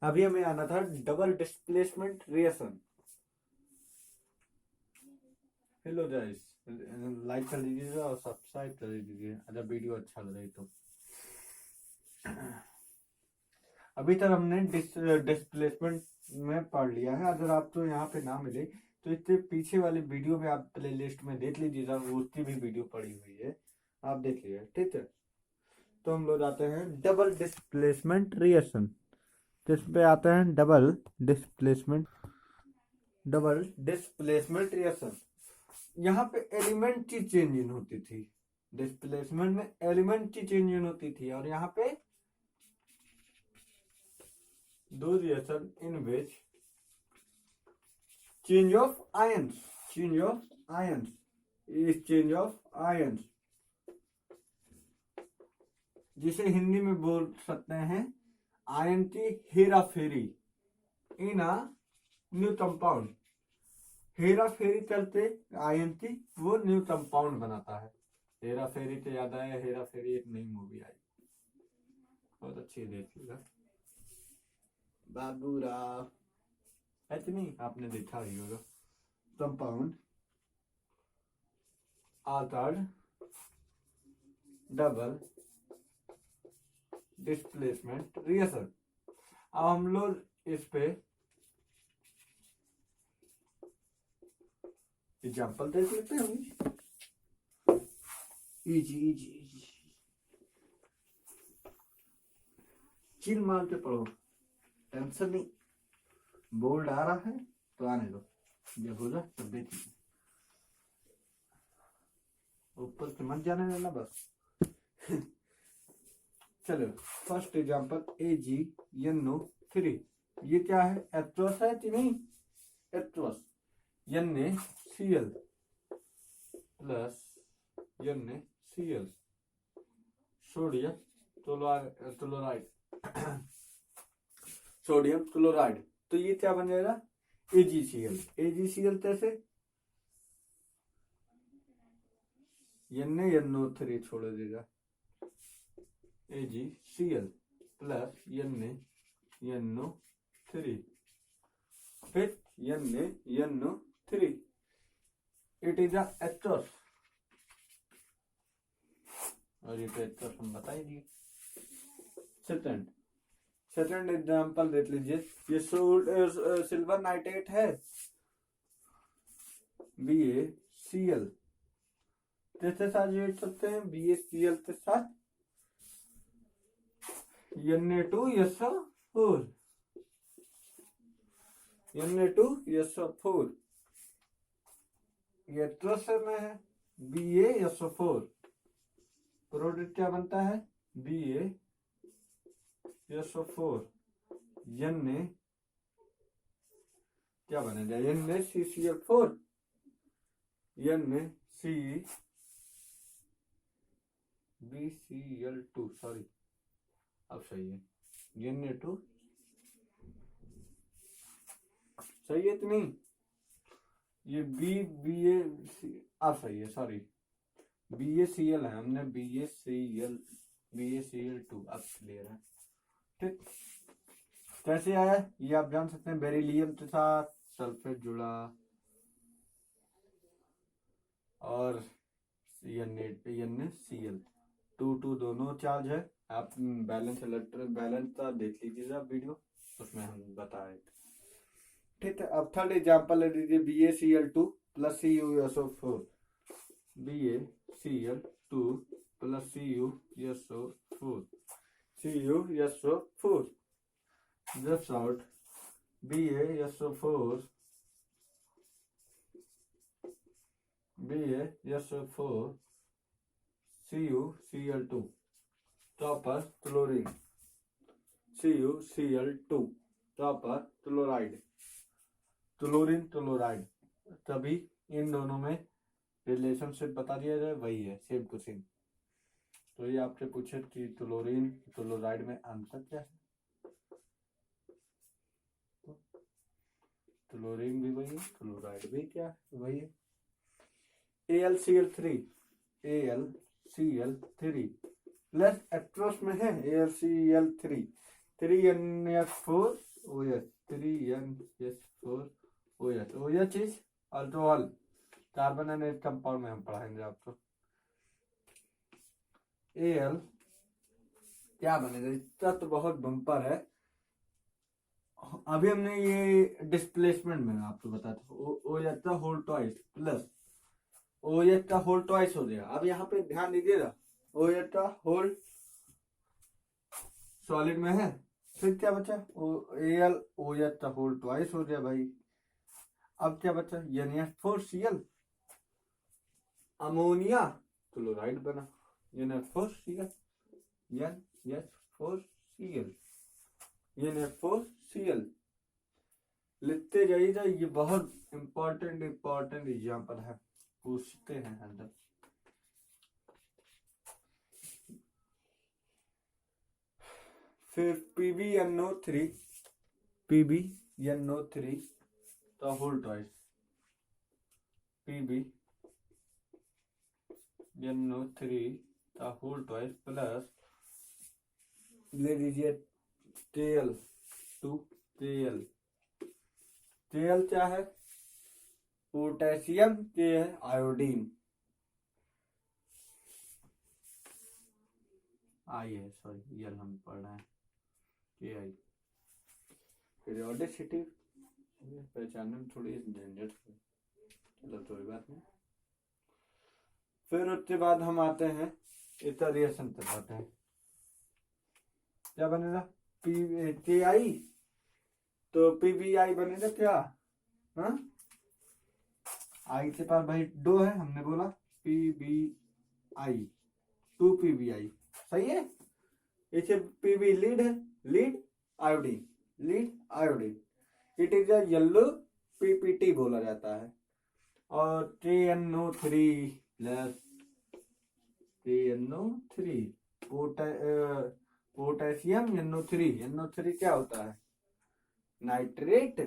अभी हमें आना था double displacement reaction. Hello guys, like कर लीजिएगा और सब्सक्राइब कर दीजिए अगर वीडियो अच्छा लगे तो। अभी तक हमने डिस्प्लेसमेंट में पढ़ लिया है। अगर आपको यहाँ पे ना मिले तो इसके पीछे वाले वीडियो में आप प्ले लिस्ट में देख लीजिएगा, उसकी भी वीडियो पड़ी हुई है, आप देख लीजिए, ठीक है। तो हम लोग आते हैं डबल डिस्प्लेसमेंट रिएक्शन, जिस पे आते हैं डबल डिस्प्लेसमेंट रिएक्शन। यहाँ पे एलिमेंट की चेंजिंग होती थी, डिस्प्लेसमेंट में एलिमेंट की चेंजिंग होती थी, और यहाँ पे दो reaction in which change of ions, change of ions is change of ions, जिसे हिंदी में बोल सकते हैं आयन की हेरा फेरी इन अ न्यू कंपाउंड। हेरा फेरी करते आयन की वो न्यू कंपाउंड बनाता है। हेरा फेरी से याद आया, हेरा फेरी एक नई मूवी आई, बहुत अच्छी, देखिएगा। बाबूराव है कि नहीं, आपने देखा ही होगा। कंपाउंड आर्टर्ड डबल डिस्प्लेसमेंट रिएक्शन। अब हम लोग इस पे एग्जाम्पल देख लेते हैं। इजी इजी इजी, चिल मार के पढ़ो, टेंशन नहीं। बोर्ड आ रहा है तो आने दो, जब होगा तब देखिए, ऊपर से मत जाने देना बस। चलो, फर्स्ट एग्जांपल AgNO3। ये क्या है, एट्रस है कि नहीं, एट्रस। NaCl plus NaCl, sodium chloride, sodium chloride. तो ये क्या बन जाएगा, AgCl। AgCl कैसे, NaNO3 छोड़ देगा, AgCl प्लस NaNO3, फिर NaNO3, इट इज एस्टर्स। और ये तो एस्टर्स हम बता ही दिए। सेकंड एग्जांपल देख लीजिए। ये सिल्वर नाइट्रेट है, BaCl, किसके साथ जोड़ सकते हैं, BaCl के साथ Na2SO4, Na2SO4, ये एस्टर्स में है, BaSO4, प्रोडक्ट क्या बनता है, BaSO4, Na क्या बनेगा, NaCCl4, NaCBCl2, सॉरी अब सही है, Na2 सही है कि नहीं, ये अब सही है, सॉरी BaCl है, हमने BaCl2, अब क्लियर है, ठीक। कैसे आया ये आप जान सकते हैं, बेरिलियम के साथ सल्फेट जुड़ा और NaCl, 2 दोनों चार्ज है। आप बैलेंस इलेक्ट्रॉन बैलेंस का देख लीजिएगा वीडियो, उसमें हम बताए, ठीक है। अब थर्ड एग्जांपल ले लीजिए, BaCl2 plus CuSO4, BaCl2 plus CuSO4, just out BaSO4 CuCl2, copper chlorine, CuCl2 copper chloride, chlorine chloride. तभी इन दोनों में रिलेशनशिप बता दिया जाए, वही है, सेम टू सेम। तो ये आपसे पूछे कि क्लोरीन क्लोराइड में अंतर क्या है, क्लोरीन भी वही है, क्लोराइड भी क्या है, वही है। AlCl3 प्लस एट्रोस में है AlCl3, 3NF4 OH3NH4 OH। OH is alcohol, carbon and H compound में हम पढ़ाएंगे आपको। Al क्या बनेगा, इसका तो बहुत बम्पर है। अभी हमने ये डिस्प्लेसमेंट में आपको बताया था, OH का होल ट्वाइस प्लस OH का होल ट्वाइस हो गया। अब यहाँ पे ध्यान दीजिएगा, OH का होल सॉलिड में है, फिर क्या बचा, Al OH का होल ट्वाइस हो गया भाई। अब क्या बचा, NH4Cl, अमोनिया क्लोराइड बना, NH4Cl, NH4Cl, NH4Cl लिखते जाइएगा, ये बहुत इंपॉर्टेंट एग्जाम्पल है, पूछते हैं अंदर। फिर PbNO3 का होल ट्वाइस, PbNO3 का होल ट्वाइस प्लस ले लीजिए Kl क्या है, पोटेशियम, के है आयोडीन, आई है, सॉरी यल हम पढ़ रहे हैं, के आई। पीरियोडिसिटी पहचानने में थोड़ी झंझट है, चलो कोई बात नहीं। फिर उसके बाद हम आते हैं इतर रिएक्शन तक आते हैं, क्या बनेगा, के आई, तो PBI बनेगा क्या, हाँ आई के पास भाई दो है, हमने बोला PBI, 2PBI, सही है। इसे PB लीड है, lead iodine, it is a yellow PPT बोला जाता है। और KNO3 plus KNO3 potassium NO3 क्या होता है, नाइट्रेट,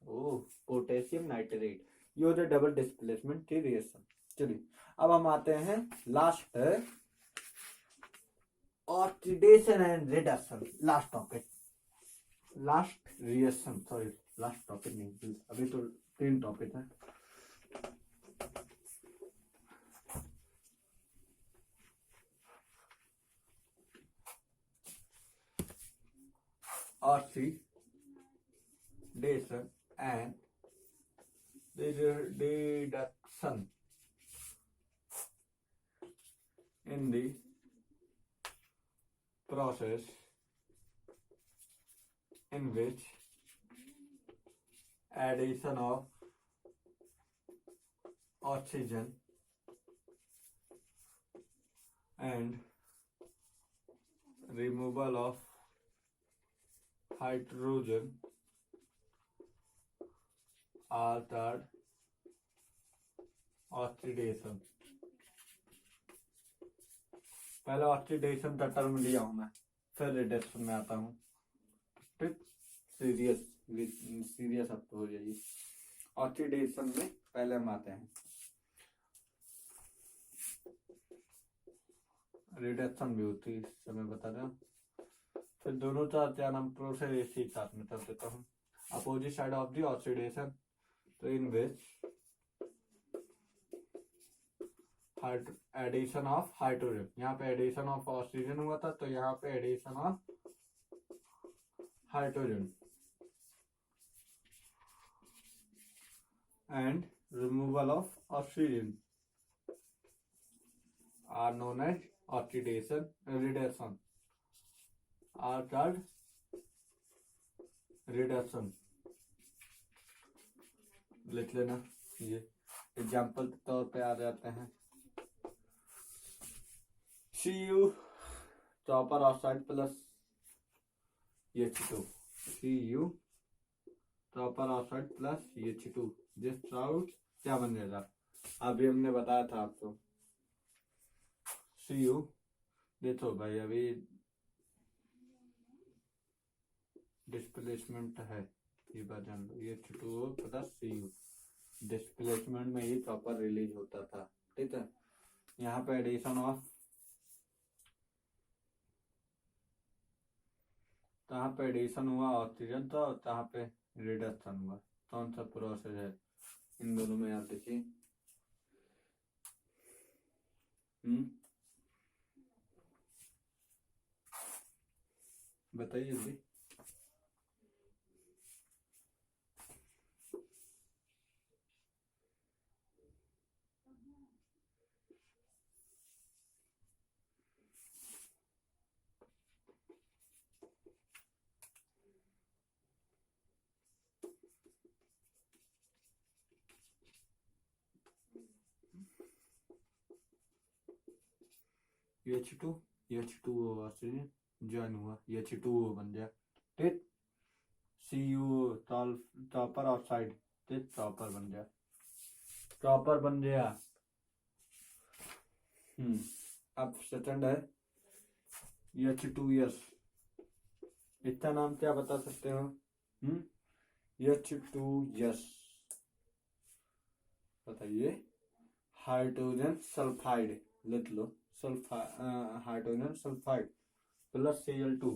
ओ पोटेशियम नाइट्रेट, ये होता है डबल डिस्प्लेसमेंट की रिएक्शन। चलिए अब हम आते हैं last oxidation and reduction, last topic, last reaction, sorry last topic नहीं, अभी तो 3 टॉपिक है। Oxidation and reduction in the process in which addition of oxygen and removal of hydrogen are called oxidation. पहले ऑक्सीडेशन का term लिया हूं मैं, फिर रिडक्शन में आता हूं, ठीक, सीरियस अब तो हो जाइए। ऑक्सीडेशन में पहले हम आते हैं, रिडक्शन भी होती है, समय बता रहा हूँ। फिर दोनों का क्या नाम, प्रोसेस इसी साथ में कर देता हूँ। Opposite side of the oxidation, तो इन विच एडिशन ऑफ हाइड्रोजन, यहाँ पे एडिशन ऑफ ऑक्सीजन हुआ था, तो यहाँ पे addition of hydrogen and removal of oxygen are known as oxidation reduction, are called reduction. लिख लेना, ये एग्जाम्पल के तौर पे आ जाते हैं। Cu copper oxide plus H2, Cu copper oxide plus H2, this out क्या बन जाएगा, अभी हमने बताया था आपको। Cu देखो भाई, अभी डिस्प्लेसमेंट है, ये बात जान लो, H2O प्लस Cu, डिस्प्लेसमेंट में ही कॉपर रिलीज होता था, ठीक है। यहाँ पे एडिशन ऑफ कहाँ पे एडिशन हुआ ऑक्सीजन था और कहाँ पे रिडक्शन हुआ, कौन सा प्रोसेस है इन दोनों में, आप देखिए। बताइए जल्दी। H2 H2O ऑक्सीजन ज्वाइन हुआ, H2O बन गया, ठीक। CU टॉपर ऑक्साइड, ठीक, टॉपर बन गया, टॉपर बन गया। अब सेकंड है H2S, इसका नाम क्या बता सकते हो? H2S बताइए। हाइड्रोजन सल्फाइड लिख लो, hydrogen sulphide plus Cl2,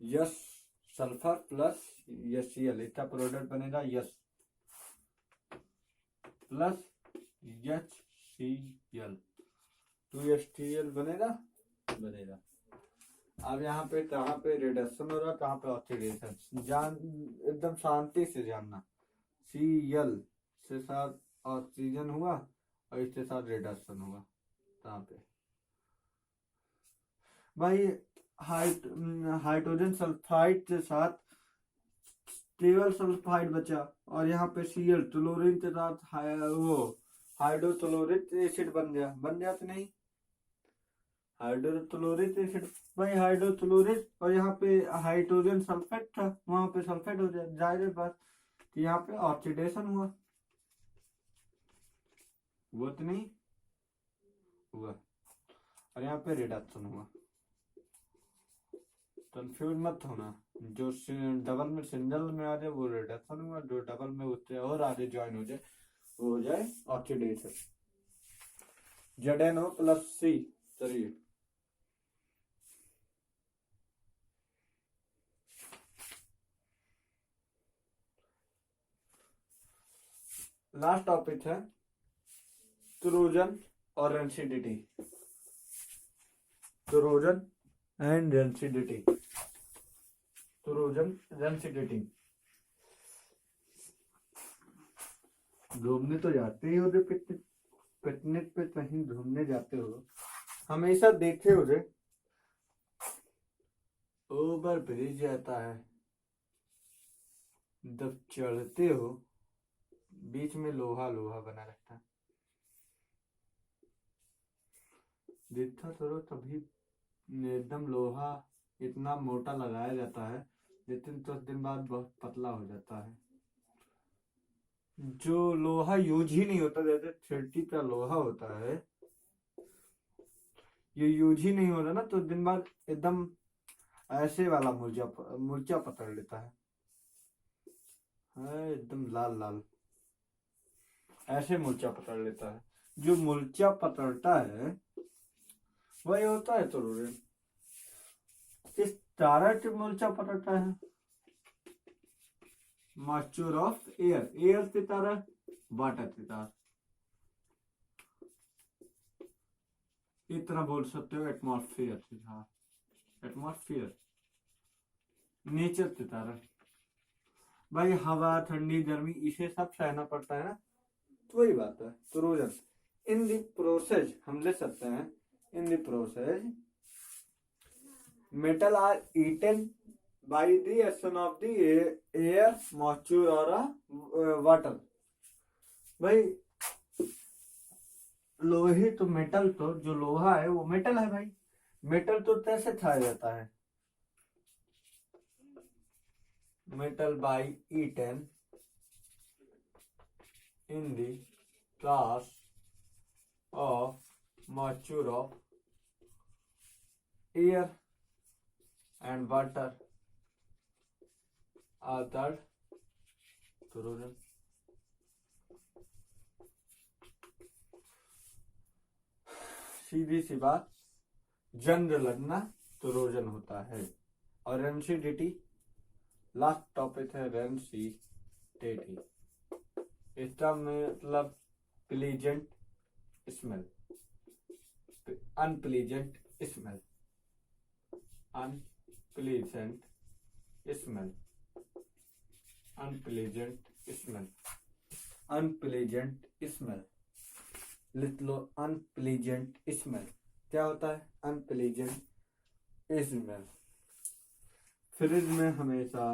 S sulphur plus HCl, इसका प्रोडक्ट बनेगा यस प्लस HCl, 2HCl बनेगा। अब यहाँ पे कहाँ पे रिडक्शन हो रहा, कहाँ पे ऑक्सीडेशन, जान एकदम शांति से जानना। Cl से साथ ऑक्सीजन हुआ और इसके साथ रिडक्शन हुआ, कहाँ पे भाई? हाइड्रोजन सल्फाइड के साथ केवल सल्फाइड बचा, और यहाँ पे Cl क्लोरीन के साथ वो हाइड्रोक्लोरिक एसिड बन गया तो नहीं, हाइड्रोक्लोरिक एसिड भाई, हाइड्रोक्लोरिक, और यहाँ पे हाइड्रोजन सल्फेट था, वहां पे सल्फेट हो जाए, जाहिर बात कि यहाँ पे ऑक्सीडेशन हुआ तो नहीं हुआ, और यहाँ पे रिडक्शन हुआ। कंफ्यूज मत होना, जो डबल में सिंगल में आ जाए वो रिडक्शन हुआ, जो डबल में उससे और आगे ज्वाइन हो जाए वो हो जाए ऑक्सीडेशन। ZnO प्लस C, चलिए लास्ट टॉपिक है क्लोजन और रेंसिडिटी, क्लोजन एंड रेंसिडिटी, क्लोजन रेंसिडिटी। घूमने तो जाते ही हो, पिकनिक पे कहीं घूमने जाते हो, हमेशा देखे हो रे, ओवर ब्रिज जाता है, जब चढ़ते हो बीच में लोहा लोहा बना रहता है, देखा करो, तभी एकदम लोहा इतना मोटा लगाया जाता है, लेकिन 10 दिन बाद बहुत पतला हो जाता है। जो लोहा यूज ही नहीं होता, जैसे 30 का लोहा होता है, ये यूज ही नहीं होता ना, तो दिन बाद एकदम ऐसे वाला मुर्चा पकड़ लेता है एकदम लाल लाल, ऐसे मुर्चा पकड़ लेता है। जो मुर्चा पकड़ता है वही होता है क्लोरीन। किस तारा के मुर्चा पकड़ता है? मॉइस्चर ऑफ एयर, एयर की तरह, वाटर की तरह, इतना बोल सकते हो, एटमॉस्फेयर की तरह, एटमॉस्फेयर नेचर की तरह। भाई हवा ठंडी गर्मी इसे सब सहना पड़ता है ना, तो वही बात है क्लोजन। इन दी प्रोसेस हम ले सकते हैं, in the process metal are eaten by the action of the air, moisture और वाटर। भाई लोहे तो मेटल, तो जो लोहा है वो मेटल है भाई, मेटल तो कैसे खाया जाता है? Metal by eaten in the class of mixture of air and water are called corrosion. सीधी सी बात, जंग लगना तो रोजन होता है। और रेंसिडिटी, लास्ट टॉपिक है रेंसिडिटी। इसका मतलब pleasant smell, unpleasant smell, unpleasant smell, unpleasant smell, unpleasant smell. लिख लो अनप्लीजेंट स्मेल। क्या होता है अनप्लीजेंट स्मेल? फ्रिज में हमेशा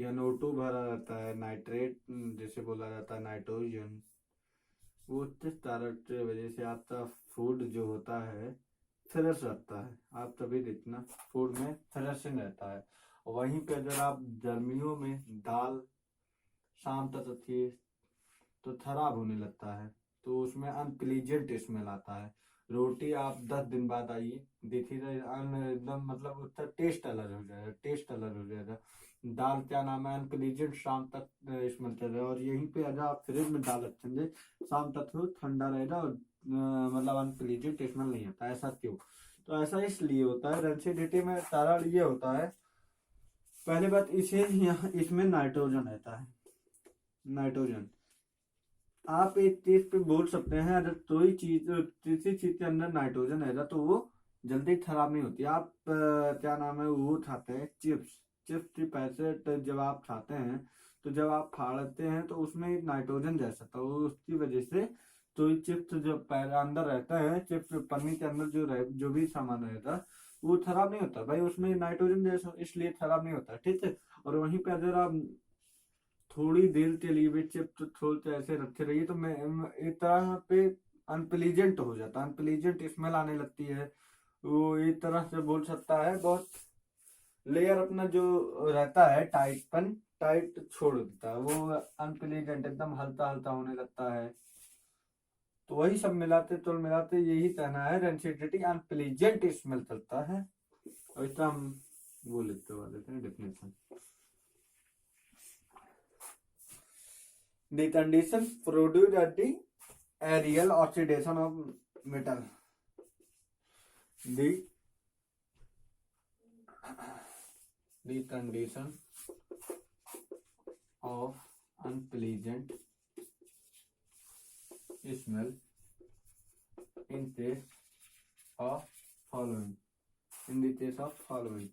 NO2 भरा रहता है, नाइट्रेट जैसे बोला जाता है, नाइट्रोजन। वो किस कारण की वजह से आपका फूड जो होता है फ्रेश रहता है। आप तभी देखना फूड में फ्रेश रहता है। वहीं पे अगर आप गर्मियों में दाल शाम तक रखिए तो खराब होने लगता है, तो उसमें अनप्लीजेंट स्मेल आता है। रोटी आप 10 दिन बाद आइए, देखिए एकदम मतलब उसका टेस्ट अलग हो जाएगा, टेस्ट अलग हो जाएगा। दाल क्या नाम है अनप्लीजेंट शाम तक स्मेल कर रहा है। और यहीं पे अगर आप फ्रिज में दाल रखेंगे शाम तक तो ठंडा रहेगा और मतलब अनप्लीजेंट स्मेल नहीं आता। ऐसा क्यों? तो ऐसा इसलिए होता है, रेंसिडिटी में कारण ये होता है। पहली बात इसे यहाँ इसमें नाइट्रोजन रहता है, नाइट्रोजन। आप एक चीज पे बोल सकते हैं अगर कोई चीज किसी चीज के अंदर नाइट्रोजन रहेगा तो वो जल्दी खराब नहीं होती। आप क्या नाम है वो खाते हैं चिप्स, चिप्स की पैकेट जब आप खाते हैं तो जब आप फाड़ते हैं तो उसमें एक नाइट्रोजन जैसा था, वो उसकी वजह से तो ये चिप्स जो अंदर रहता है, चिप्स पन्नी के अंदर जो भी सामान रहता है वो खराब नहीं होता भाई, उसमें नाइट्रोजन जैसा, इसलिए खराब नहीं होता। ठीक है। और वहीं पे अगर आप थोड़ी देर के लिए भी चिप्स थोड़े ऐसे रखे रहिए तो मैं एक तरह पे अनप्लीजेंट हो जाता है, अनप्लीजेंट स्मेल आने लगती है। वो एक तरह से बोल सकता है बहुत लेयर अपना जो रहता है टाइटपन, टाइट छोड़ देता है, वो अनप्लीजेंट एकदम हल्का हल्का होने लगता है। तो वही सब मिलाते तो मिलाते यही कहना है रेंसिडिटी अनप्लीजेंट स्मेल करता है। और इसका हम वो लिखते वाले थे definition. The condition produced at the aerial oxidation of metal. The condition of unpleasant smell in case of following. In the case of following.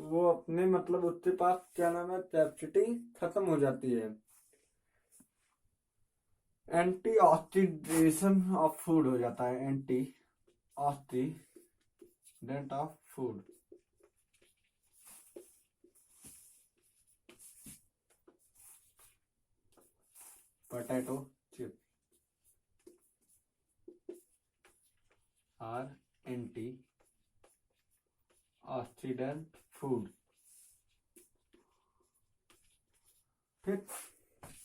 वो अपने मतलब उसके पास क्या नाम है कैपेसिटी खत्म हो जाती है। एंटी ऑक्सीडेशन ऑफ फूड हो जाता है, antioxidant of food. Potato chip are antioxidant food. ठीक,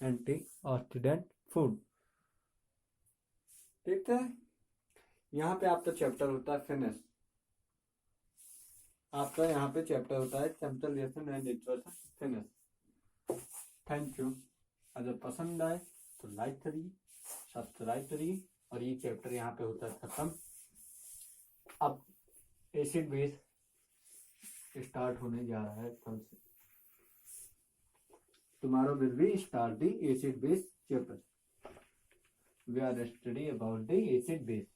एंटी ऑक्सीडेंट फूड। ठीक है। यहाँ पे आपका चैप्टर होता है फिनिश। आपका यहाँ पे चैप्टर होता है chapter reaction and reaction finish. Thank you. अगर पसंद आए तो लाइक करिए, सब्सक्राइब करिए। और ये चैप्टर यहाँ पे होता है खत्म। अब एसिड बेस स्टार्ट होने जा रहा है कल से। Tomorrow will be start the acid base chapter. We are studying about the acid base.